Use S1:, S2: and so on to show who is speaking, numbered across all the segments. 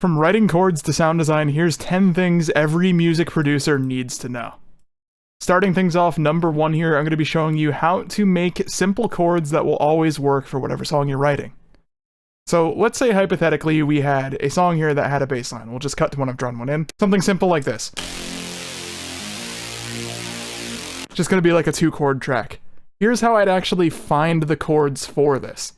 S1: From writing chords to sound design, here's 10 things every music producer needs to know. Starting things off, number 1 here, I'm going to be showing you how to make simple chords that will always work for whatever song you're writing. So let's say hypothetically we had a song here that had a bass line. We'll just cut to when I've drawn one in. Something simple like this. Just going to be like a 2-chord track. Here's how I'd actually find the chords for this.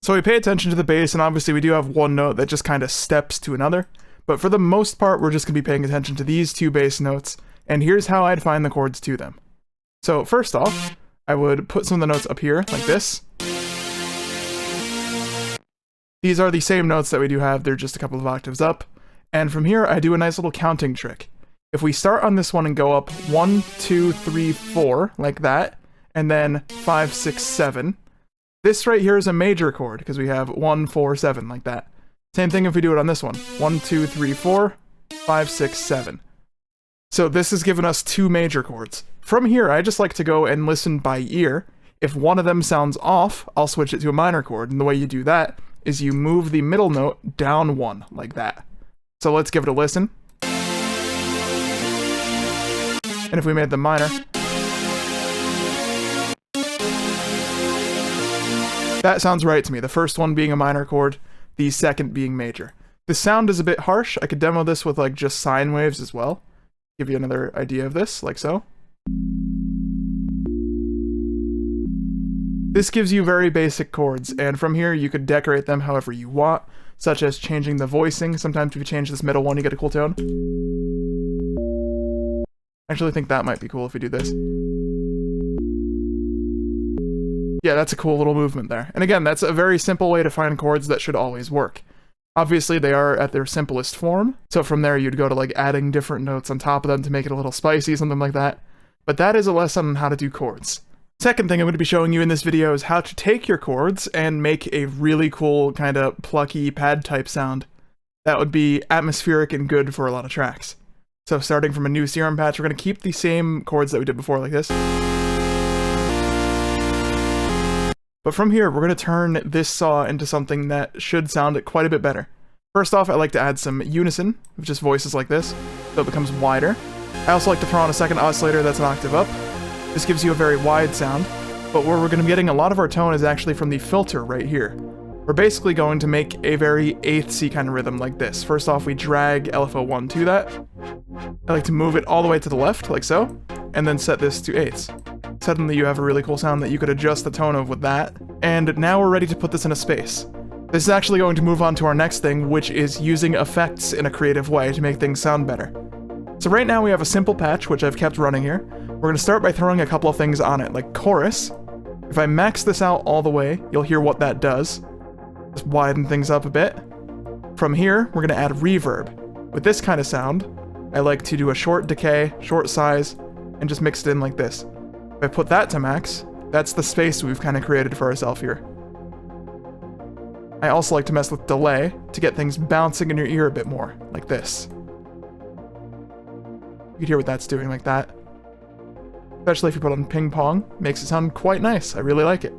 S1: So we pay attention to the bass, and obviously we do have one note that just kind of steps to another, but for the most part we're just going to be paying attention to these 2 bass notes, and here's how I'd find the chords to them. So first off, I would put some of the notes up here, like this. These are the same notes that we do have, they're just a couple of octaves up, and from here I do a nice little counting trick. If we start on this one and go up 1, 2, 3, 4, like that, and then 5, 6, 7, this right here is a major chord, because we have 1, 4, 7, like that. Same thing if we do it on this one. 1, 2, 3, 4, 5, 6, 7. So this has given us 2 major chords. From here, I just like to go and listen by ear. If one of them sounds off, I'll switch it to a minor chord, and the way you do that is you move the middle note down 1, like that. So let's give it a listen. And if we made them minor, that sounds right to me, the first one being a minor chord, the second being major. The sound is a bit harsh. I could demo this with like just sine waves as well. Give you another idea of this, like so. This gives you very basic chords, and from here you could decorate them however you want, such as changing the voicing. Sometimes if you change this middle one, you get a cool tone. I actually think that might be cool if we do this. Yeah, that's a cool little movement there. And again, that's a very simple way to find chords that should always work. Obviously, they are at their simplest form, so from there you'd go to like adding different notes on top of them to make it a little spicy, something like that. But that is a lesson on how to do chords. Second thing I'm going to be showing you in this video is how to take your chords and make a really cool kind of plucky pad type sound that would be atmospheric and good for a lot of tracks. So starting from a new serum patch, we're going to keep the same chords that we did before, like this. But from here, we're going to turn this saw into something that should sound quite a bit better. First off, I like to add some unison, with just voices like this, so it becomes wider. I also like to throw on a second oscillator that's an octave up. This gives you a very wide sound, but where we're going to be getting a lot of our tone is actually from the filter right here. We're basically going to make a very 8th-y kind of rhythm like this. First off, we drag LFO1 to that. I like to move it all the way to the left, like so, and then set this to 8ths. Suddenly you have a really cool sound that you could adjust the tone of with that. And now we're ready to put this in a space. This is actually going to move on to our next thing, which is using effects in a creative way to make things sound better. So right now we have a simple patch, which I've kept running here. We're going to start by throwing a couple of things on it, like chorus. If I max this out all the way, you'll hear what that does. Just widen things up a bit. From here, we're going to add reverb. With this kind of sound, I like to do a short decay, short size, and just mix it in like this. If I put that to max, that's the space we've kind of created for ourselves here. I also like to mess with delay to get things bouncing in your ear a bit more, like this. You can hear what that's doing like that. Especially if you put on ping pong, makes it sound quite nice. I really like it.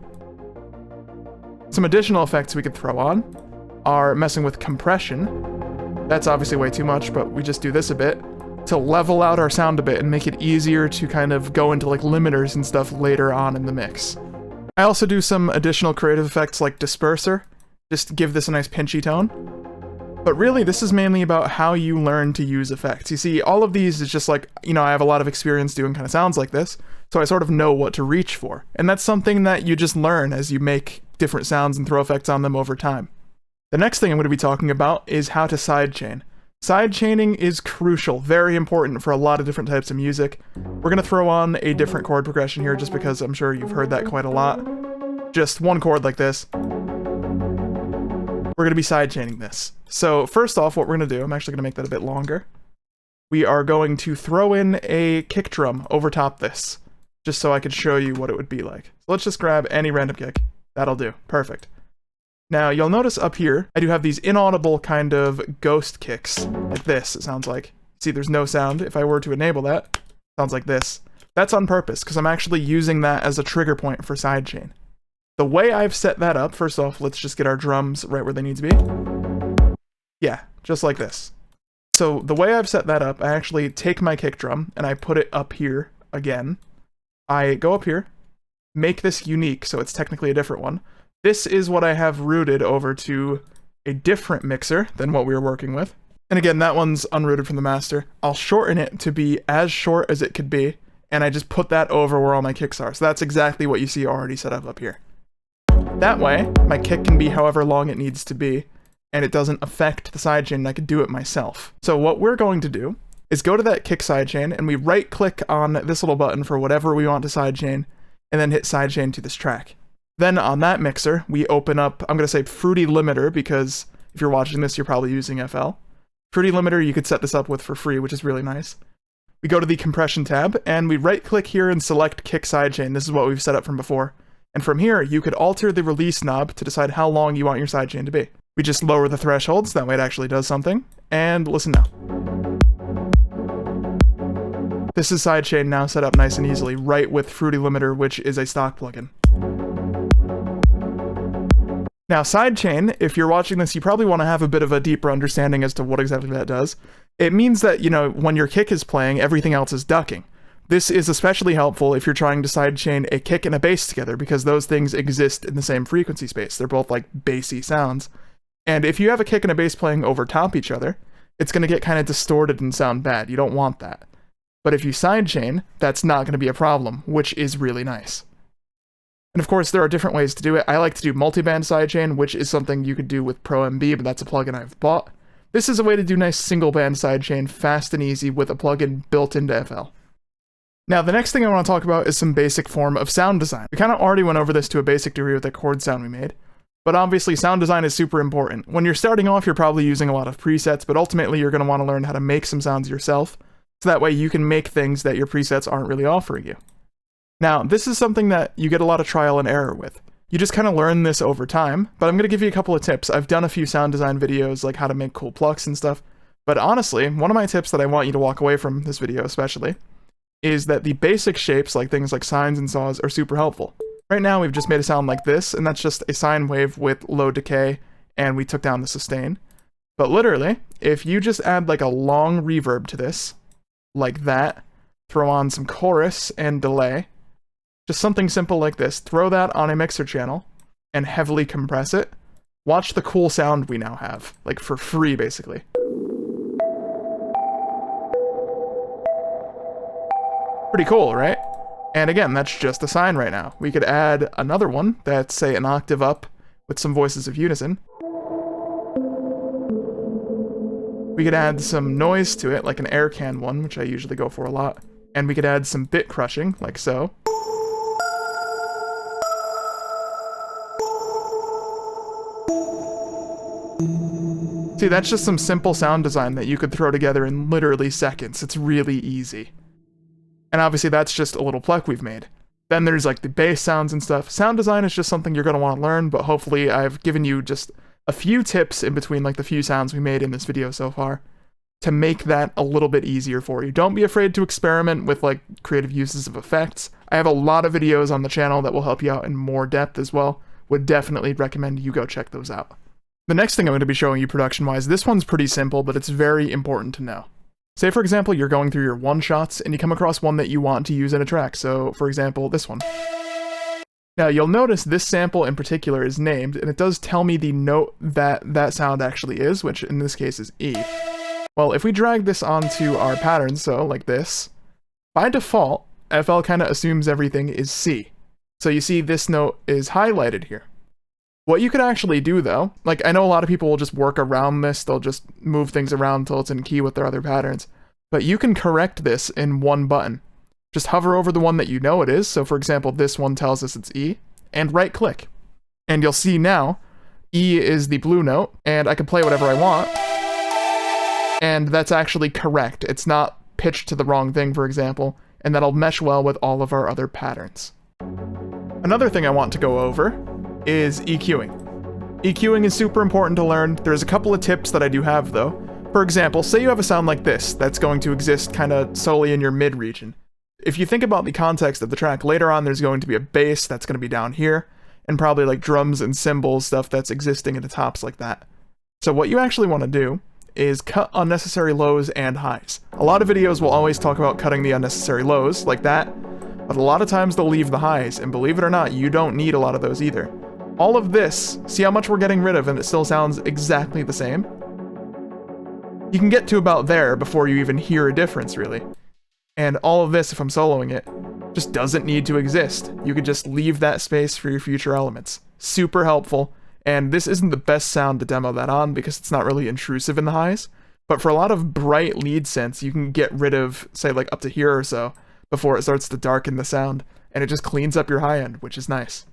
S1: Some additional effects we could throw on are messing with compression. That's obviously way too much, but we just do this a bit to level out our sound a bit and make it easier to kind of go into like limiters and stuff later on in the mix. I also do some additional creative effects like disperser, just to give this a nice pinchy tone. But really, this is mainly about how you learn to use effects. You see, all of these is just like, you know, I have a lot of experience doing kind of sounds like this, so I sort of know what to reach for. And that's something that you just learn as you make different sounds and throw effects on them over time. The next thing I'm going to be talking about is how to sidechain. Sidechaining is crucial, very important for a lot of different types of music. We're going to throw on a different chord progression here just because I'm sure you've heard that quite a lot. Just one chord like this. We're going to be sidechaining this. So first off, what we're going to do, I'm actually going to make that a bit longer. We are going to throw in a kick drum over top this, just so I could show you what it would be like. So let's just grab any random kick. That'll do. Perfect. Now, you'll notice up here, I do have these inaudible kind of ghost kicks, like this, it sounds like. See, there's no sound. If I were to enable that, it sounds like this. That's on purpose, because I'm actually using that as a trigger point for sidechain. The way I've set that up, first off, let's just get our drums right where they need to be. Yeah, just like this. So the way I've set that up, I actually take my kick drum and I put it up here again. I go up here, make this unique, so it's technically a different one. This is what I have routed over to a different mixer than what we were working with. And again, that one's unrooted from the master. I'll shorten it to be as short as it could be, and I just put that over where all my kicks are. So that's exactly what you see already set up here. That way, my kick can be however long it needs to be, and it doesn't affect the sidechain, and I can do it myself. So what we're going to do is go to that kick sidechain, and we right-click on this little button for whatever we want to sidechain, and then hit sidechain to this track. Then on that mixer, we open up, I'm going to say Fruity Limiter, because if you're watching this, you're probably using FL. Fruity Limiter, you could set this up with for free, which is really nice. We go to the compression tab, and we right-click here and select kick sidechain. This is what we've set up from before. And from here, you could alter the release knob to decide how long you want your sidechain to be. We just lower the thresholds, that way it actually does something. And listen now. This is sidechain now set up nice and easily, right with Fruity Limiter, which is a stock plugin. Now, sidechain, if you're watching this, you probably want to have a bit of a deeper understanding as to what exactly that does. It means that, you know, when your kick is playing, everything else is ducking. This is especially helpful if you're trying to sidechain a kick and a bass together, because those things exist in the same frequency space. They're both like bassy sounds. And if you have a kick and a bass playing over top each other, it's going to get kind of distorted and sound bad. You don't want that. But if you sidechain, that's not going to be a problem, which is really nice. And of course, there are different ways to do it. I like to do multiband sidechain, which is something you could do with Pro MB, but that's a plugin I've bought. This is a way to do nice single band sidechain, fast and easy, with a plugin built into FL. Now, the next thing I want to talk about is some basic form of sound design. We kind of already went over this to a basic degree with the chord sound we made, but obviously sound design is super important. When you're starting off, you're probably using a lot of presets, but ultimately you're going to want to learn how to make some sounds yourself, so that way you can make things that your presets aren't really offering you. Now, this is something that you get a lot of trial and error with. You just kind of learn this over time, but I'm going to give you a couple of tips. I've done a few sound design videos, like how to make cool plucks and stuff, but honestly, one of my tips that I want you to walk away from this video especially, is that the basic shapes, like things like sines and saws, are super helpful. Right now, we've just made a sound like this, and that's just a sine wave with low decay, and we took down the sustain. But literally, if you just add like a long reverb to this, like that, throw on some chorus and delay, just something simple like this, throw that on a mixer channel, and heavily compress it, watch the cool sound we now have, like for free basically. Pretty cool, right? And again, that's just a sine right now. We could add another one that's, say, an octave up with some voices of unison. We could add some noise to it, like an air can one, which I usually go for a lot. And we could add some bit crushing, like so. See, that's just some simple sound design that you could throw together in literally seconds. It's really easy. And obviously that's just a little pluck we've made. Then there's like the bass sounds and stuff. Sound design is just something you're going to want to learn, but hopefully I've given you just a few tips in between like the few sounds we made in this video so far to make that a little bit easier for you. Don't be afraid to experiment with like creative uses of effects. I have a lot of videos on the channel that will help you out in more depth as well. Would definitely recommend you go check those out. The next thing I'm going to be showing you production-wise, this one's pretty simple, but it's very important to know. Say, for example, you're going through your one-shots, and you come across one that you want to use in a track, so, for example, this one. Now, you'll notice this sample in particular is named, and it does tell me the note that that sound actually is, which in this case is E. Well, if we drag this onto our pattern, so, like this, by default, FL kind of assumes everything is C. So you see this note is highlighted here. What you could actually do though, like I know a lot of people will just work around this, they'll just move things around until it's in key with their other patterns, but you can correct this in one button. Just hover over the one that you know it is, so for example this one tells us it's E, and right click. And you'll see now, E is the blue note, and I can play whatever I want, and that's actually correct. It's not pitched to the wrong thing, for example, and that'll mesh well with all of our other patterns. Another thing I want to go over is EQing. EQing is super important to learn. There's a couple of tips that I do have though. For example, say you have a sound like this that's going to exist kind of solely in your mid region. If you think about the context of the track, later on there's going to be a bass that's going to be down here, and probably like drums and cymbals, stuff that's existing at the tops like that. So what you actually want to do is cut unnecessary lows and highs. A lot of videos will always talk about cutting the unnecessary lows, like that, but a lot of times they'll leave the highs, and believe it or not, you don't need a lot of those either. All of this, see how much we're getting rid of and it still sounds exactly the same? You can get to about there before you even hear a difference, really. And all of this, if I'm soloing it, just doesn't need to exist. You could just leave that space for your future elements. Super helpful. And this isn't the best sound to demo that on because it's not really intrusive in the highs, but for a lot of bright lead synths, you can get rid of, say, like up to here or so before it starts to darken the sound, and it just cleans up your high end, which is nice.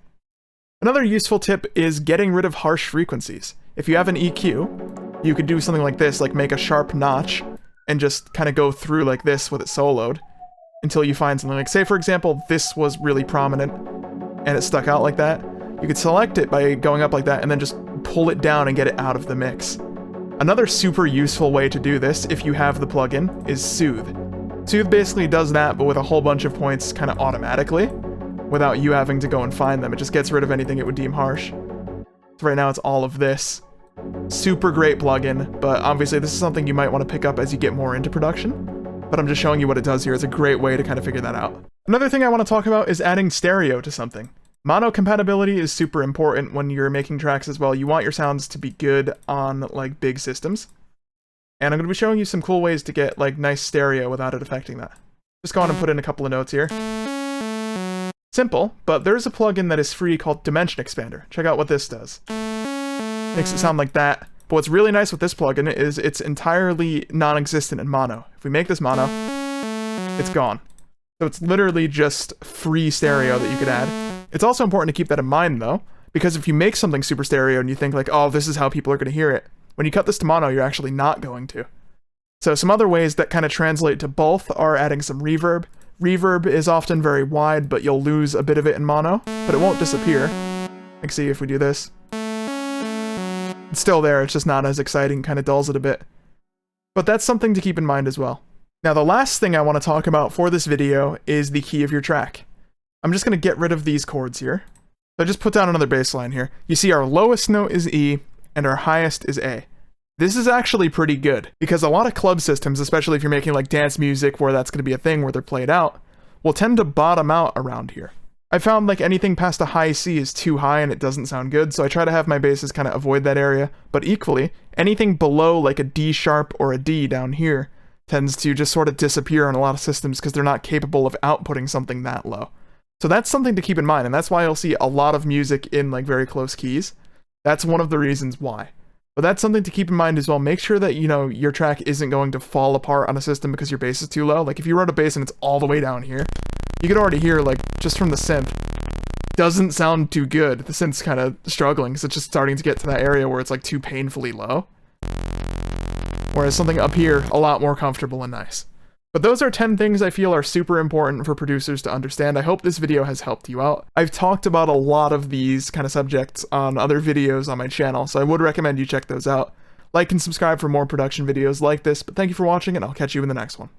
S1: Another useful tip is getting rid of harsh frequencies. If you have an EQ, you could do something like this, like make a sharp notch and just kind of go through like this with it soloed until you find something like, say for example, this was really prominent and it stuck out like that. You could select it by going up like that and then just pull it down and get it out of the mix. Another super useful way to do this, if you have the plugin, is Soothe. Soothe basically does that, but with a whole bunch of points kind of automatically, without you having to go and find them. It just gets rid of anything it would deem harsh. So right now it's all of this. Super great plugin, but obviously this is something you might want to pick up as you get more into production. But I'm just showing you what it does here. It's a great way to kind of figure that out. Another thing I want to talk about is adding stereo to something. Mono compatibility is super important when you're making tracks as well. You want your sounds to be good on like big systems. And I'm going to be showing you some cool ways to get like nice stereo without it affecting that. Just go on and put in a couple of notes here. Simple, but there's a plugin that is free called Dimension Expander. Check out what this does. Makes it sound like that. But what's really nice with this plugin is it's entirely non-existent in mono. If we make this mono, it's gone. So it's literally just free stereo that you could add. It's also important to keep that in mind though, because if you make something super stereo and you think like, oh, this is how people are going to hear it, when you cut this to mono, you're actually not going to. So some other ways that kind of translate to both are adding some reverb. Reverb is often very wide, but you'll lose a bit of it in mono, but it won't disappear. Like see if we do this. It's still there, it's just not as exciting, kind of dulls it a bit. But that's something to keep in mind as well. Now the last thing I want to talk about for this video is the key of your track. I'm just going to get rid of these chords here. So I just put down another bass line here. You see our lowest note is E, and our highest is A. This is actually pretty good, because a lot of club systems, especially if you're making like dance music where that's going to be a thing where they're played out, will tend to bottom out around here. I found like anything past a high C is too high and it doesn't sound good, so I try to have my basses kind of avoid that area, but equally, anything below like a D sharp or a D down here tends to just sort of disappear on a lot of systems because they're not capable of outputting something that low. So that's something to keep in mind, and that's why you'll see a lot of music in like very close keys. That's one of the reasons why. But that's something to keep in mind as well. Make sure that, you know, your track isn't going to fall apart on a system because your bass is too low. Like if you wrote a bass and it's all the way down here, you could already hear like just from the synth, doesn't sound too good. The synth's kind of struggling because it's just starting to get to that area where it's like too painfully low. Whereas something up here, a lot more comfortable and nice. But those are 10 things I feel are super important for producers to understand. I hope this video has helped you out. I've talked about a lot of these kind of subjects on other videos on my channel, so I would recommend you check those out. Like and subscribe for more production videos like this, but thank you for watching, and I'll catch you in the next one.